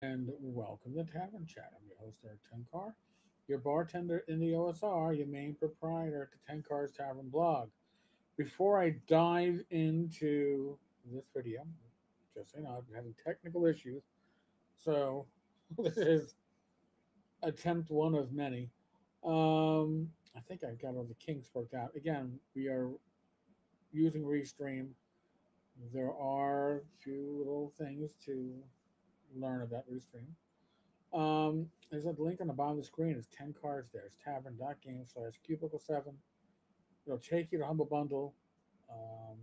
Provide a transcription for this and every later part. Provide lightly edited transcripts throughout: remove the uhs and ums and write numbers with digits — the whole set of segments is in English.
And welcome to Tavern Chat. I'm your host, Eric Tenkar, your bartender in the OSR, your main proprietor at the Tenkars Tavern blog. Before I dive into this video, just so you know, I've been having technical issues, so this is attempt one of many. I think I got all the kinks worked out. Again, we are using Restream. There are a few little things to learn about Restream. There's a link on the bottom of the screen. It's 10 cards there. It's tavern.games slash cubicle 7. It'll take you to Humble Bundle. Um,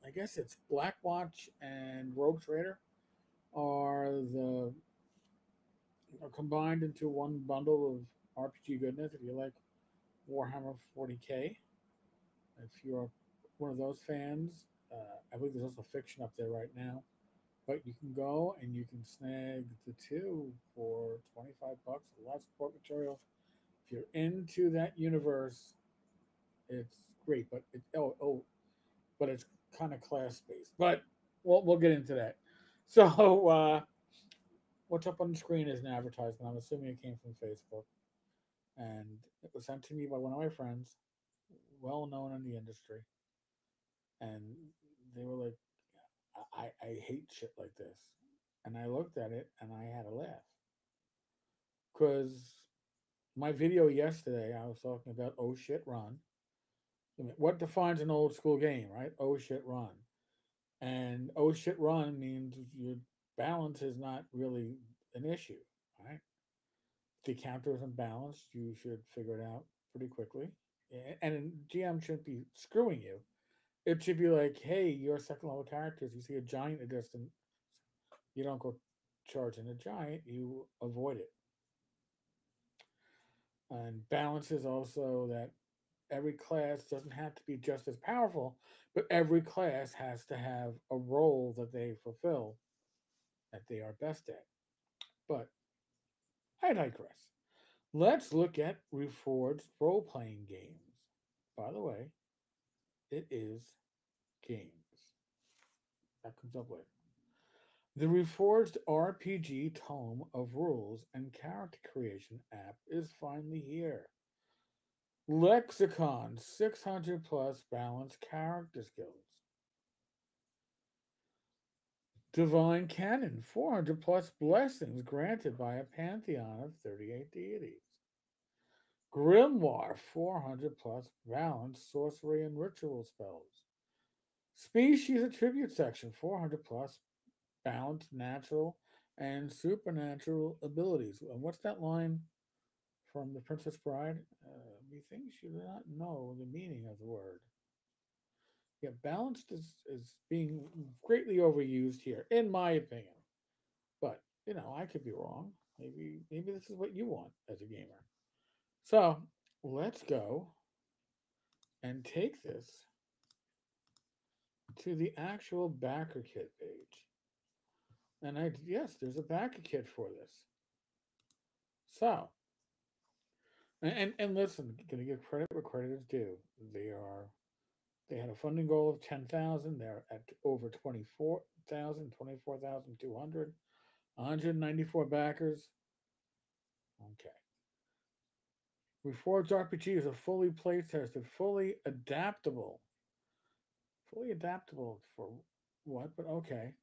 I guess it's Black Watch and Rogue Trader are the are combined into one bundle of RPG goodness. If you like Warhammer 40k, if you're one of those fans, I believe there's also fiction up there right now. But you can go and you can snag the two for 25 bucks. A lot of support material. If you're into that universe, it's great. But but it's kind of class based. But we'll get into that. So what's up on the screen is an advertisement. I'm assuming it came from Facebook, and it was sent to me by one of my friends, well known in the industry, and they were like, I hate shit like this. And I looked at it and I had to laugh because my video yesterday, I was talking about oh shit run. I mean, what defines an old school game, right? Oh shit run. And oh shit run means your balance is not really an issue, right? If the counter isn't balanced, you should figure it out pretty quickly. And GM shouldn't be screwing you. It should be like, hey, you're second level characters. You see a giant in the distance, you don't go charging a giant, you avoid it. And balance is also that every class doesn't have to be just as powerful, but every class has to have a role that they fulfill that they are best at. But I digress. Let's look at Reforged role playing games. By the way, it is games. That comes up later. The Reforged RPG Tome of Rules and Character Creation app is finally here. Lexicon 600 plus balanced character skills. Divine Canon 400 plus blessings granted by a pantheon of 38 deities. Grimoire 400 plus balanced sorcery and ritual spells. Species attribute section 400 plus balanced natural and supernatural abilities. And what's that line from The Princess Bride? Methinks you do not know the meaning of the word. Yeah, balanced is being greatly overused here, in my opinion. But I could be wrong. Maybe this is what you want as a gamer. So let's go and take this to the actual backer kit page. And yes, there's a backer kit for this. So and listen, gonna give credit where credit is due. They had a funding goal of 10,000. They're at over 24,000, 24,200, 194 backers. Okay. Reforged RPG is a fully play tested, fully adaptable for what? But okay.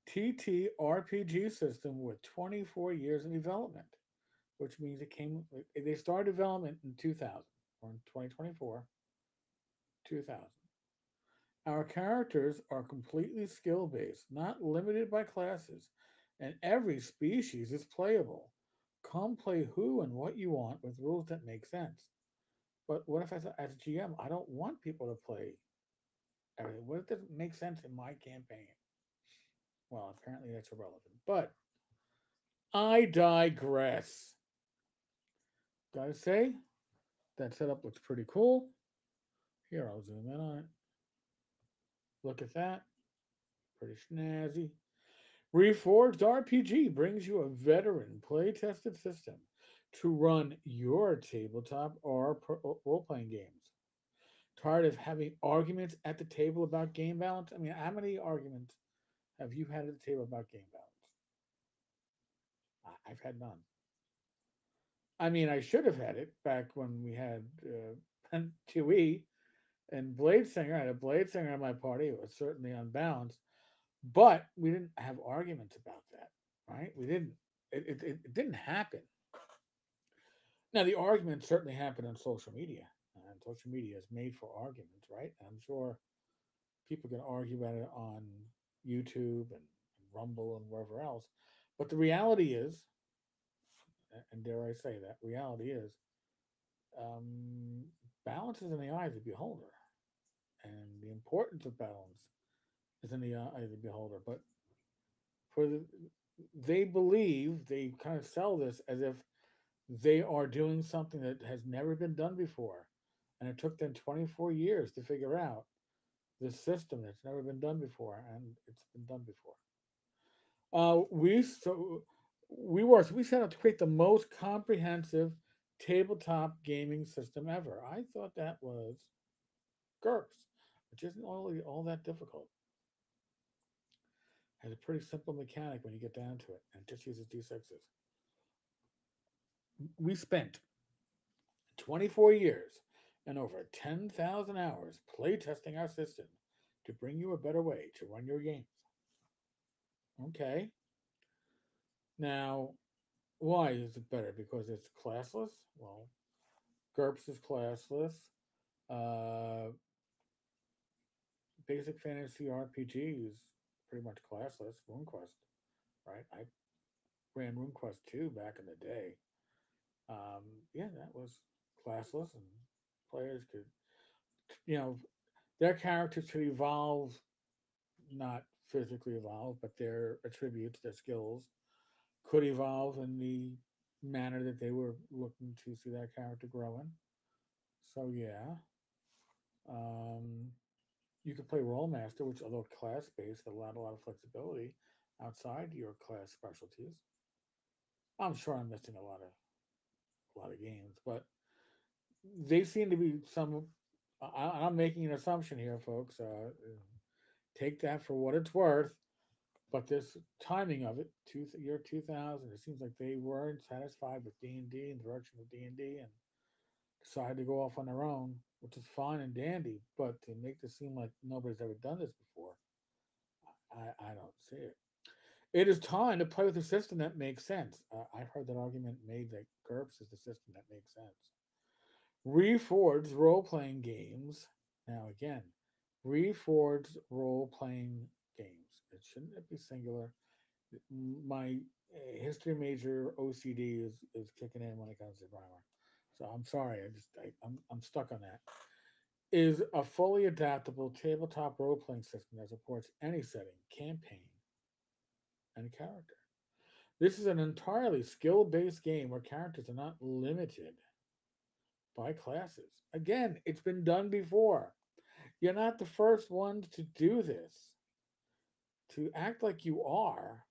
TTRPG system with 24 years of development, which means they started development in 2000 or in 2024, 2000. Our characters are completely skill based, not limited by classes, and every species is playable. Come play who and what you want with rules that make sense. But what if, as GM, I don't want people to play everything? What if it doesn't make sense in my campaign? Well, apparently that's irrelevant. But I digress. Gotta say, that setup looks pretty cool. Here, I'll zoom in on it. Look at that. Pretty snazzy. Reforged RPG brings you a veteran play tested system to run your tabletop or role playing games. Tired of having arguments at the table about game balance? I mean, how many arguments have you had at the table about game balance? I've had none. I mean, I should have had it back when we had 2E and Blade Singer. I had a Blade Singer at my party. It was certainly unbalanced, but we didn't have arguments about that, right? We didn't. It didn't happen. Now, the arguments certainly happen on social media, and social media is made for arguments, right? I'm sure people can argue about it on YouTube and Rumble and wherever else. But the reality is, and dare I say that, reality is, um, balance is in the eye of the beholder. And the importance of balance is in the eye of the beholder. But for the, they believe, they kind of sell this as if they are doing something that has never been done before. And it took them 24 years to figure out this system that's never been done before, and it's been done before. We set out to create the most comprehensive tabletop gaming system ever. I thought that was GURPS, which isn't all that difficult. Has a pretty simple mechanic when you get down to it, and it just uses d6s. We spent 24 years and over 10,000 hours playtesting our system to bring you a better way to run your games. Okay. Now, why is it better? Because it's classless? Well, GURPS is classless. Uh, Basic Fantasy RPG is pretty much classless. RuneQuest, right? I ran RuneQuest 2 back in the day. Um, yeah, that was classless, and players could, you know, their characters could evolve, not physically evolve, but their attributes, their skills could evolve in the manner that they were looking to see that character grow in. So yeah, um, you could play Role Master, which although class based, allowed a lot of flexibility outside your class specialties. I'm sure I'm missing a lot of games, but they seem to be some. I'm making an assumption here, folks. Take that for what it's worth. But this timing of it, year 2000, it seems like they weren't satisfied with D&D and direction of D&D and decided to go off on their own, which is fine and dandy. But to make this seem like nobody's ever done this before, I don't see it. It is time to play with a system that makes sense. I've heard that argument made that GURPS is the system that makes sense. Reforged role playing games. Now, again, Reforged role playing games. It shouldn't be singular. My history major OCD is kicking in when it comes to grammar. So I'm sorry. I'm stuck on that. Is a fully adaptable tabletop role playing system that supports any setting, campaign, and character. This is an entirely skill based game where characters are not limited by classes. Again, it's been done before. You're not the first ones to do this. To act like you are,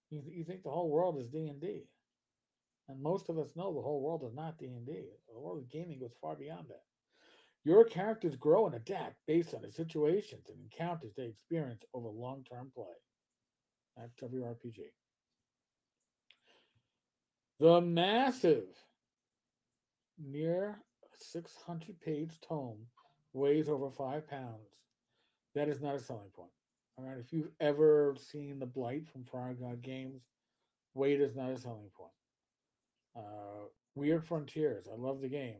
you think the whole world is D&D. And most of us know the whole world is not D&D. The world of gaming goes far beyond that. Your characters grow and adapt based on the situations and encounters they experience over long-term play. That's WRPG. The massive, near 600-page tome weighs over 5 pounds. That is not a selling point. All right, if you've ever seen The Blight from Fire God Games, weight is not a selling point. Weird Frontiers, I love the game.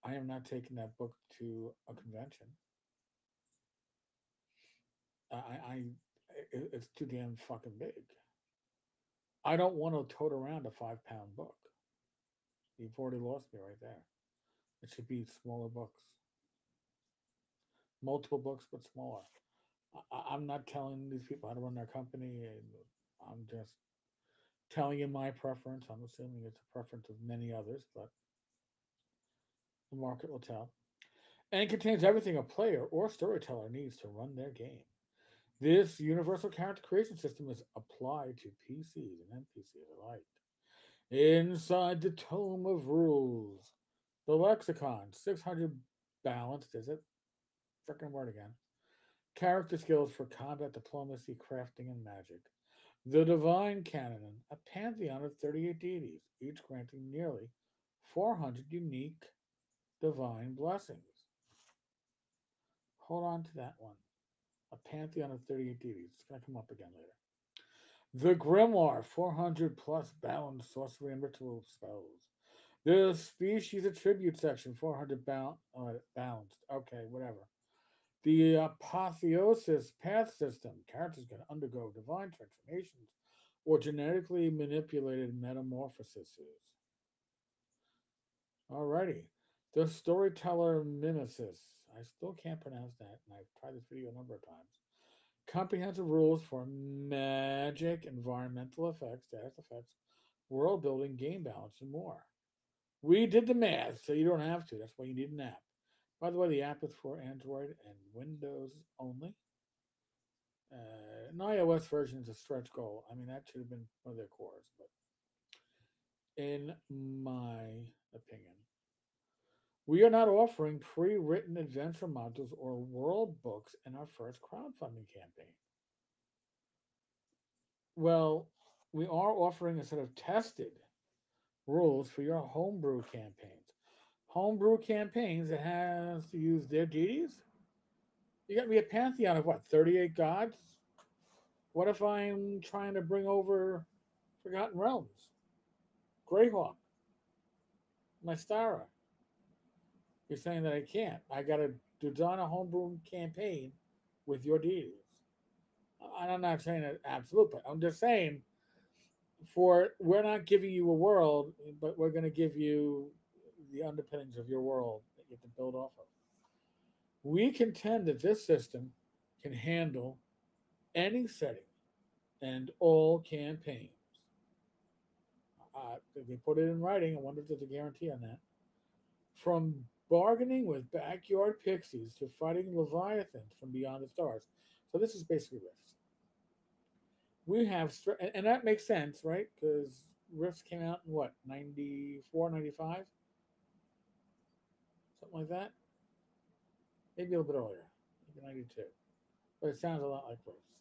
I am not taking that book to a convention. I it's too damn fucking big. I don't want to tote around a 5 pound book. You've already lost me right there. It should be smaller books, multiple books, but smaller. I'm not telling these people how to run their company. I'm just telling you my preference. I'm assuming it's a preference of many others, but the market will tell. And it contains everything a player or storyteller needs to run their game. This universal character creation system is applied to PCs and NPCs alike. Inside the tome of rules, the lexicon, 600 balanced, is it? Freaking word again. Character skills for combat, diplomacy, crafting, and magic. The Divine Canon, a pantheon of 38 deities, each granting nearly 400 unique divine blessings. Hold on to that one. A pantheon of 38 deities. It's going to come up again later. The Grimoire, 400 plus balanced sorcery and ritual spells. The species attribute section, 400 balanced. Okay, whatever. The apotheosis path system. Characters can undergo divine transformations or genetically manipulated metamorphoses. Alrighty. The storyteller mimesis. I still can't pronounce that, and I've tried this video a number of times. Comprehensive rules for magic, environmental effects, status effects, world building, game balance, and more. We did the math, so you don't have to. That's why you need an app. By the way, the app is for Android and Windows only. An iOS version is a stretch goal. I mean, that should have been one of their cores, but in my opinion, we are not offering pre written adventure modules or world books in our first crowdfunding campaign. Well, we are offering a set of tested rules for your homebrew campaigns. Homebrew campaigns that has to use their deities? You got me a pantheon of what, 38 gods? What if I'm trying to bring over Forgotten Realms, Greyhawk, Mystara? You're saying that I can't. I got to design a homebrew campaign with your deities. And I'm not saying it absolute, but I'm just saying for we're not giving you a world, but we're going to give you the underpinnings of your world that you have to build off of. We contend that this system can handle any setting and all campaigns. They put it in writing. I wonder if there's a guarantee on that. From bargaining with backyard pixies to fighting leviathans from beyond the stars. So this is basically Rifts. We have, and that makes sense, right? Because Rifts came out in what, 94, 95, something like that? Maybe a little bit earlier, maybe 92. But it sounds a lot like Rifts.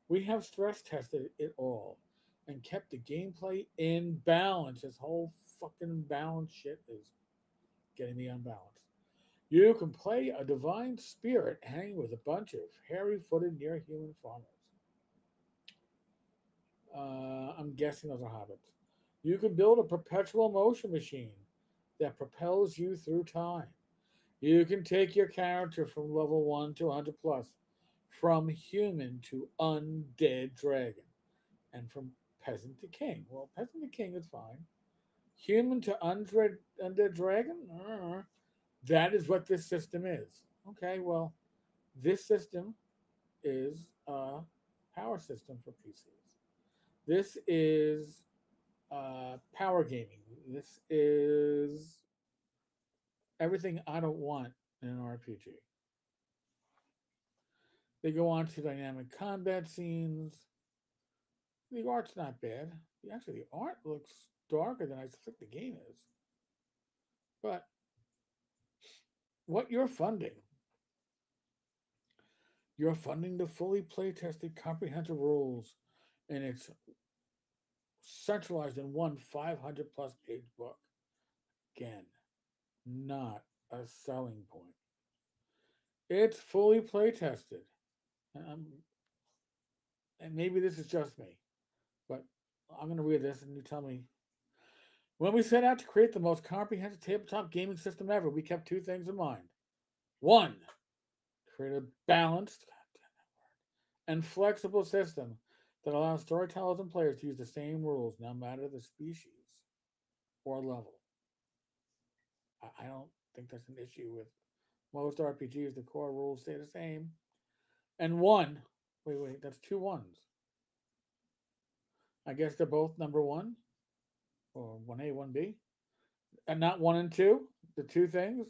We have stress tested it all and kept the gameplay in balance. This whole fucking balance shit is getting me unbalanced. You can play a divine spirit hanging with a bunch of hairy footed near human farmers. I'm guessing those are hobbits. You can build a perpetual motion machine that propels you through time. You can take your character from level 1 to 100 plus, from human to undead dragon, and from peasant to king. Well, peasant to king is fine. Human to undead dragon? That is what this system is. Okay, well, this system is a power system for PCs. This is power gaming. This is everything I don't want in an RPG. They go on to dynamic combat scenes. The art's not bad. Actually, the art looks darker than I think the game is. But what you're funding the fully play-tested comprehensive rules, and it's centralized in one 500 plus page book. Again, not a selling point. It's fully play tested. Um, and maybe this is just me, but I'm going to read this and you tell me. When we set out to create the most comprehensive tabletop gaming system ever, we kept two things in mind. One, create a balanced and flexible system that allows storytellers and players to use the same rules no matter the species or level. I don't think that's an issue with most RPGs. The core rules stay the same. And one, wait, that's two ones. I guess they're both number one or 1A, 1B, and not one and two, the two things.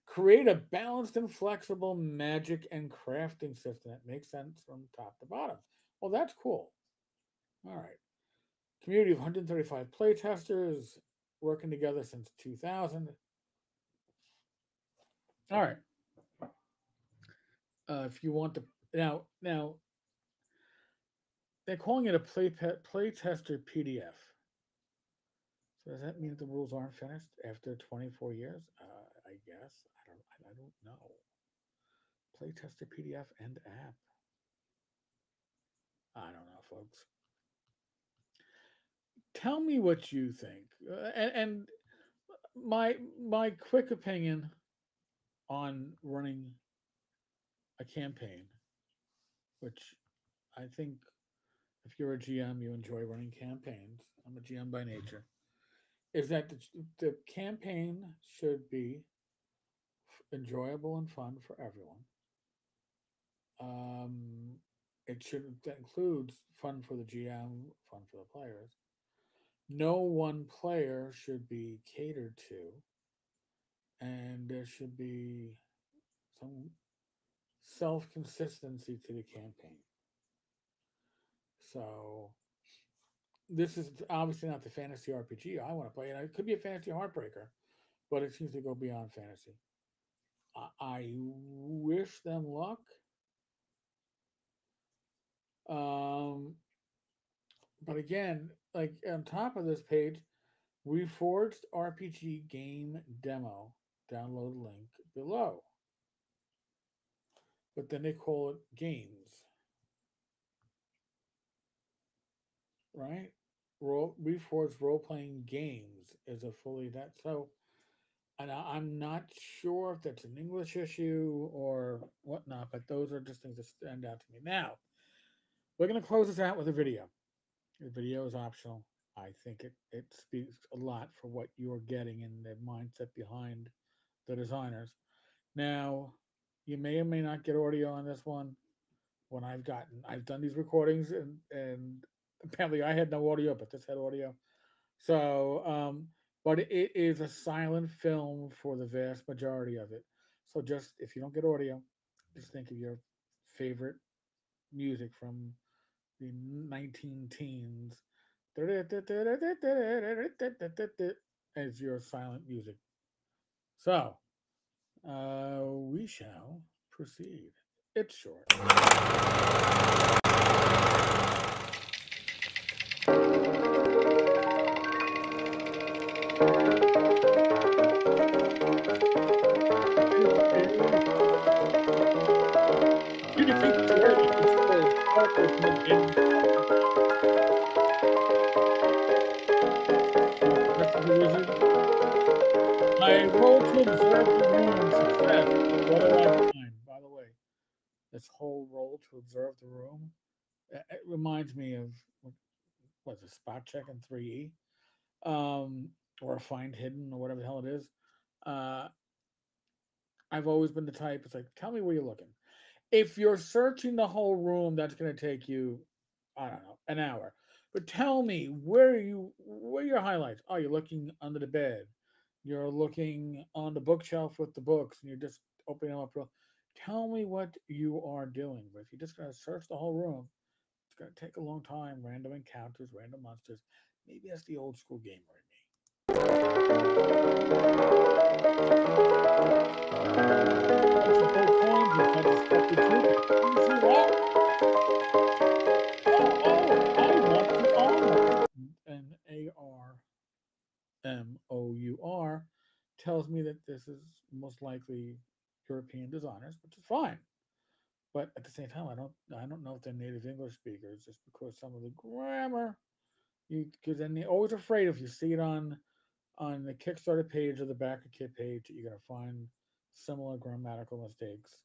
Create a balanced and flexible magic and crafting system that makes sense from top to bottom. Well, that's cool. All right. Community of 135 playtesters working together since 2000. All right. If you want to now they're calling it a playtester PDF. So does that mean that the rules aren't finished after 24 years? I guess I don't know. Playtester PDF and app. I don't know, folks. Tell me what you think, and my quick opinion on running a campaign, which I think if you're a GM, you enjoy running campaigns. I'm a GM by nature. Is that the campaign should be enjoyable and fun for everyone. Um, it should that includes fun for the GM, fun for the players. No one player should be catered to, and there should be some self consistency to the campaign. So this is obviously not the fantasy RPG I want to play, and it could be a fantasy heartbreaker, but it seems to go beyond fantasy. I wish them luck. Um, but again, like on top of this page, Reforged RPG game demo. Download link below. But then they call it games, right? Reforged role playing games is a fully that so. And I'm not sure if that's an English issue or whatnot, but those are just things that stand out to me. Now, we're going to close this out with a video. The video is optional. I think it speaks a lot for what you're getting and the mindset behind the designers. Now, you may or may not get audio on this one. When I've done these recordings and apparently I had no audio, but this had audio. So, but it is a silent film for the vast majority of it. So just if you don't get audio, just think of your favorite music from the 19 teens as your silent music. So, we shall proceed. It's short. You can take this word, you can still start with mid-game. That's the wizard. I roll to observe the room. Success. What do I find? By the way, this whole roll to observe the room, it reminds me of what's a spot check in 3E, or a find hidden or whatever the hell it is. Uh, I've always been the type. It's like, tell me where you're looking. If you're searching the whole room, that's going to take you, I don't know, an hour. But tell me where are your highlights? Oh, you're looking under the bed. You're looking on the bookshelf with the books, and you're just opening them up. Tell me what you are doing. But if you're just going to search the whole room, it's going to take a long time. Random encounters, random monsters. Maybe that's the old school gamer in me. And ARMOUR tells me that this is most likely European designers, which is fine. But at the same time, I don't know if they're native English speakers, just because some of the grammar because then you're always afraid if you see it on the Kickstarter page or the backer kit page that you're gonna find similar grammatical mistakes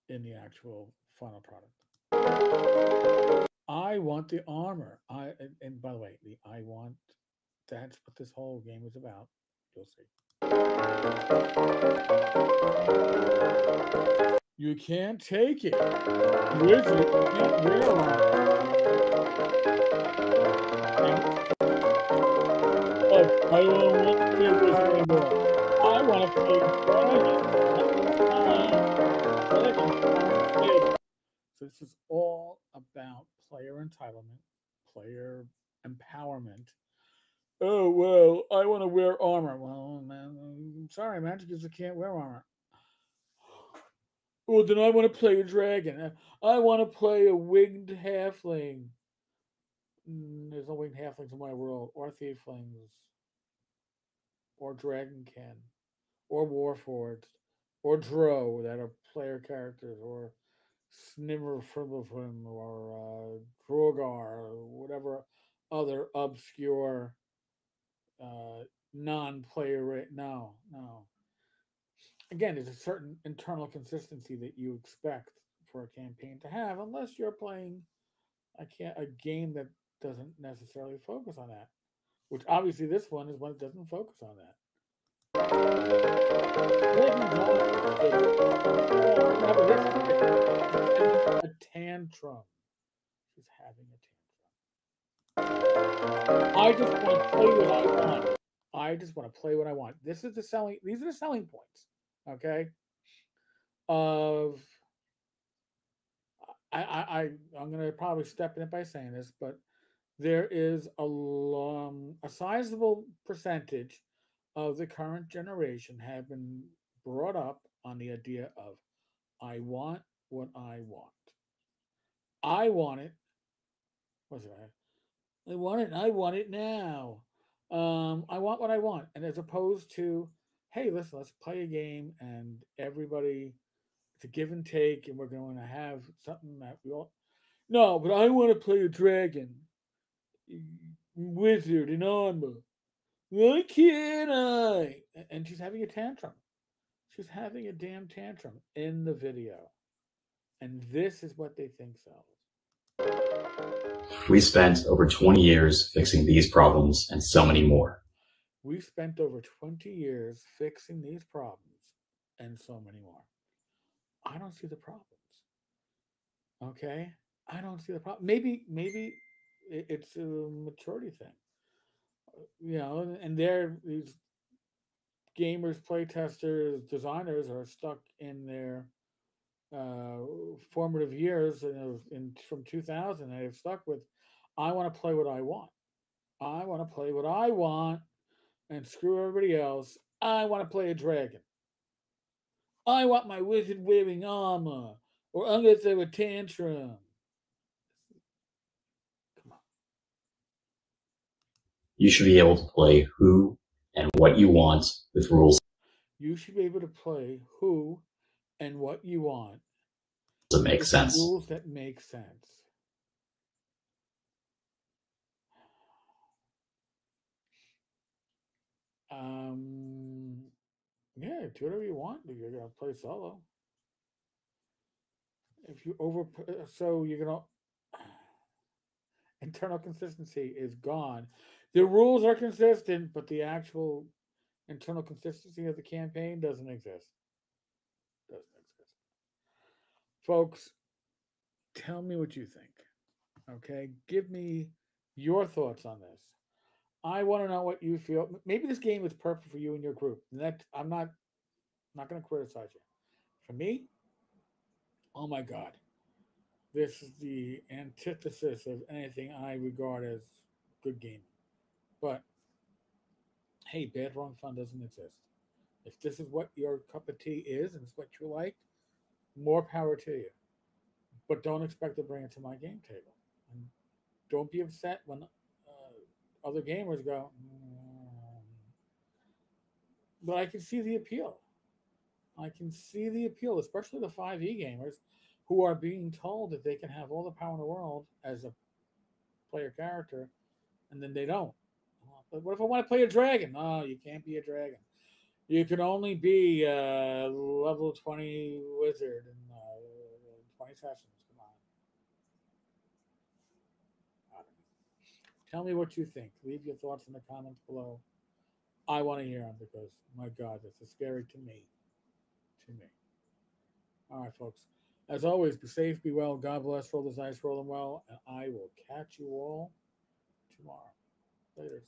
in the actual final product. I want the armor. And by the way, the I want that's what this whole game is about. You'll see. You can't take it. Wizard can't wear I don't want to play wizard anymore. I want to play dragon. So this is all about player entitlement, player empowerment. Oh well, I want to wear armor. Well, man, I'm sorry, Magic User can't wear armor. Oh, then I want to play a dragon. I want to play a winged halfling. There's no winged halflings in my world, or thieflings, or dragonkin, or warforged, or drow that are player characters, or Snimmer Frimblefimm, or Drogar, or whatever other obscure uh, non-player. No, no. Again, there's a certain internal consistency that you expect for a campaign to have, unless you're playing a game that doesn't necessarily focus on that. Which obviously this one is one that doesn't focus on that. A tantrum. She's having a tantrum. I just want to play what I want. I just want to play what I want. This is the selling. These are the selling points. Okay. Of I'm going to probably step in it by saying this, but there is a sizable percentage of the current generation have been brought up on the idea of I want what I want. I want it. What's it? I want it. I want it now. I want what I want, and as opposed to, hey, listen, let's play a game, and everybody, it's a give and take, and we're going to have something that we all. No, but I want to play a dragon, wizard, in armor. Why can't I? And she's having a tantrum. She's having a damn tantrum in the video. And this is what they think sells. We spent over 20 years fixing these problems and so many more. We spent over 20 years fixing these problems and so many more. I don't see the problems. Okay? I don't see the problem. Maybe it's a maturity thing. And these gamers, playtesters, designers are stuck in their uh, formative years from 2000. They've stuck with, I want to play what I want. I want to play what I want and screw everybody else. I want to play a dragon. I want my wizard wearing armor, or I'm going to throw a tantrum. Come on. You should be able to play who and what you want with rules. You should be able to play who and what you want. That make sense. Rules that make sense. Yeah, do whatever you want. You're gonna play solo. If you so you're gonna internal consistency is gone. The rules are consistent, but the actual internal consistency of the campaign doesn't exist. Doesn't exist. Folks, tell me what you think. Okay, give me your thoughts on this. I want to know what you feel. Maybe this game is perfect for you and your group. And that I'm not going to criticize you. For me, oh my god, this is the antithesis of anything I regard as good gaming. But hey, bad wrong fun doesn't exist. If this is what your cup of tea is and it's what you like, more power to you. But don't expect to bring it to my game table. And don't be upset when other gamers go, but I can see the appeal. I can see the appeal, especially the 5e gamers who are being told that they can have all the power in the world as a player character, and then they don't. But what if I want to play a dragon? Oh, you can't be a dragon. You can only be a level 20 wizard in 20 sessions. Come on. Tell me what you think. Leave your thoughts in the comments below. I want to hear them because, my God, this is scary to me. To me. All right, folks. As always, be safe, be well. God bless. Roll the dice, roll them well. And I will catch you all tomorrow. Later.